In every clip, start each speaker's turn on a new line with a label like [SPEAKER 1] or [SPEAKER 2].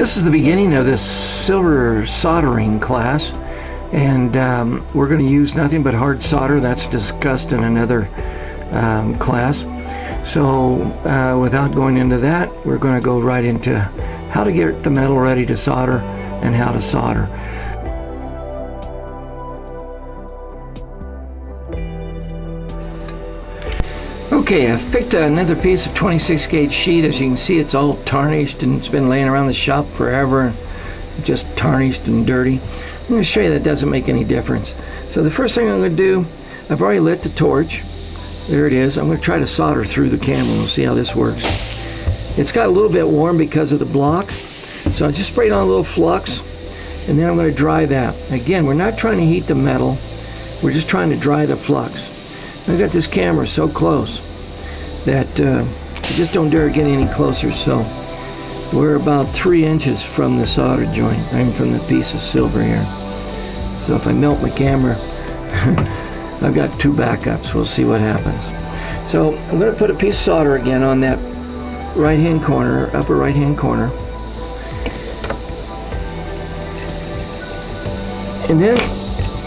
[SPEAKER 1] This is the beginning of this silver soldering class, and we're going to use nothing but hard solder. That's discussed in another class. So without going into that, we're going to go right into how to get the metal ready to solder and how to solder. Okay, I've picked another piece of 26 gauge sheet. As you can see, it's all tarnished and it's been laying around the shop forever, just tarnished and dirty. I'm going to show you that doesn't make any difference. So the first thing I'm going to do, I've already lit the torch. There it is. I'm going to try to solder through the camera. We'll see how this works. It's got a little bit warm because of the block, so I just sprayed on a little flux, and then I'm going to dry that. Again, we're not trying to heat the metal, we're just trying to dry the flux. I've got this camera so close that I just don't dare get any closer, so we're about 3 inches from the solder joint. I'm from the piece of silver here. So if I melt my camera, I've got 2 backups. We'll see what happens. So I'm going to put a piece of solder again on that right hand corner, upper right hand corner. And then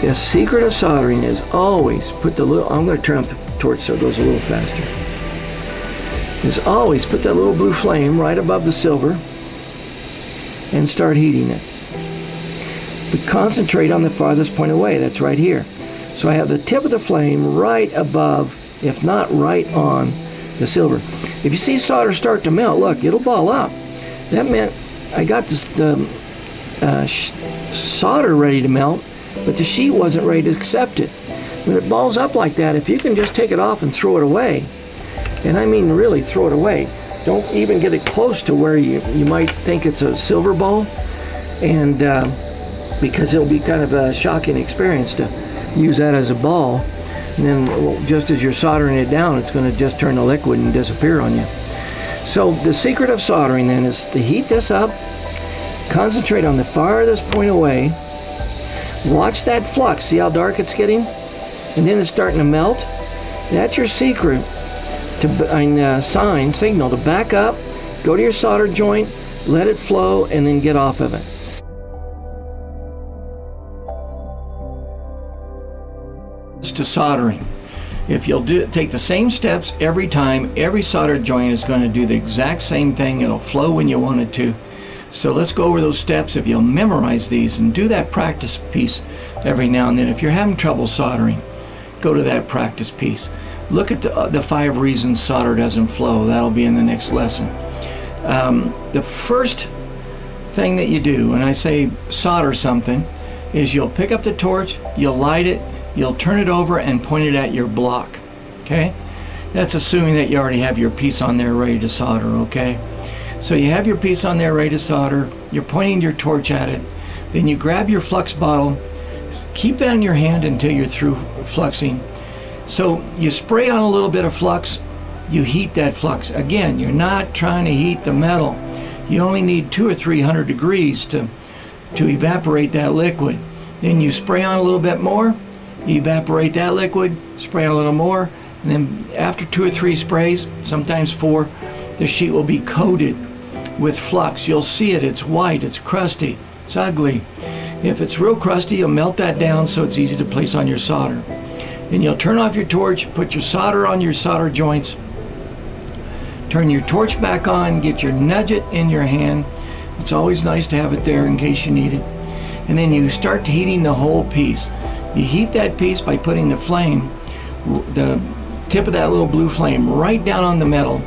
[SPEAKER 1] the secret of soldering is always put the little, I'm going to turn up the torch so it goes a little faster, is always put that little blue flame right above the silver and start heating it. But concentrate on the farthest point away, that's right here. So I have the tip of the flame right above, if not right on, the silver. If you see solder start to melt, look, it'll ball up. That meant I got this solder ready to melt, but the sheet wasn't ready to accept it. When it balls up like that, if you can just take it off and throw it away, and I mean really throw it away, don't even get it close to where you might think it's a silver ball, and because it'll be kind of a shocking experience to use that as a ball, and then just as you're soldering it down, it's going to just turn to liquid and disappear on you. So the secret of soldering then is to heat this up, concentrate on the farthest point away, watch that flux, see how dark it's getting, and then it's starting to melt. That's your secret to signal to back up, go to your solder joint, let it flow, and then get off of it. To soldering, if you'll take the same steps every time, every solder joint is going to do the exact same thing. It'll flow when you want it to. So let's go over those steps. If you'll memorize these and do that practice piece every now and then. If you're having trouble soldering, go to that practice piece. Look at the 5 reasons solder doesn't flow. That'll be in the next lesson. The first thing that you do when I say solder something is you'll pick up the torch, you'll light it, you'll turn it over and point it at your block. Okay? That's assuming that you already have your piece on there ready to solder. Okay? So you have your piece on there ready to solder, you're pointing your torch at it, then you grab your flux bottle, keep that in your hand until you're through fluxing. So you spray on a little bit of flux, you heat that flux. Again, you're not trying to heat the metal. You only need 200 or 300 degrees to evaporate that liquid. Then you spray on a little bit more, you evaporate that liquid, spray on a little more, and then after 2 or 3 sprays, sometimes 4, the sheet will be coated with flux. You'll see it, it's white, it's crusty, it's ugly. If it's real crusty, you'll melt that down so it's easy to place on your solder. Then you'll turn off your torch, put your solder on your solder joints, turn your torch back on, get your nugget in your hand. It's always nice to have it there in case you need it. And then you start heating the whole piece. You heat that piece by putting the flame, the tip of that little blue flame, right down on the metal,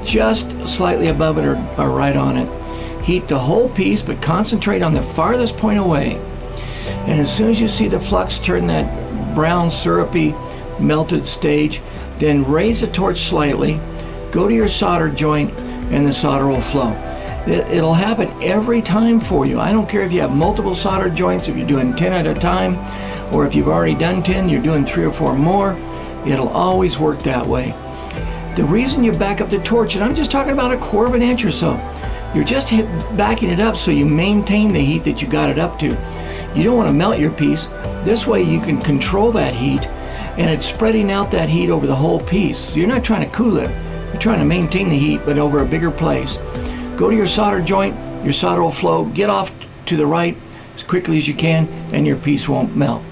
[SPEAKER 1] just slightly above it or right on it. Heat the whole piece, but concentrate on the farthest point away. And as soon as you see the flux turn that brown syrupy melted stage, then raise the torch slightly, go to your solder joint, and the solder will flow. It'll happen every time for you. I don't care if you have multiple solder joints, if you're doing 10 at a time, or if you've already done 10, you're doing 3 or 4 more. It'll always work that way. The reason you back up the torch, and I'm just talking about 1/4 of an inch or so, you're just backing it up so you maintain the heat that you got it up to. You don't want to melt your piece. This way you can control that heat, and it's spreading out that heat over the whole piece. So you're not trying to cool it, you're trying to maintain the heat, but over a bigger place. Go to your solder joint, your solder will flow. Get off to the right as quickly as you can, and your piece won't melt.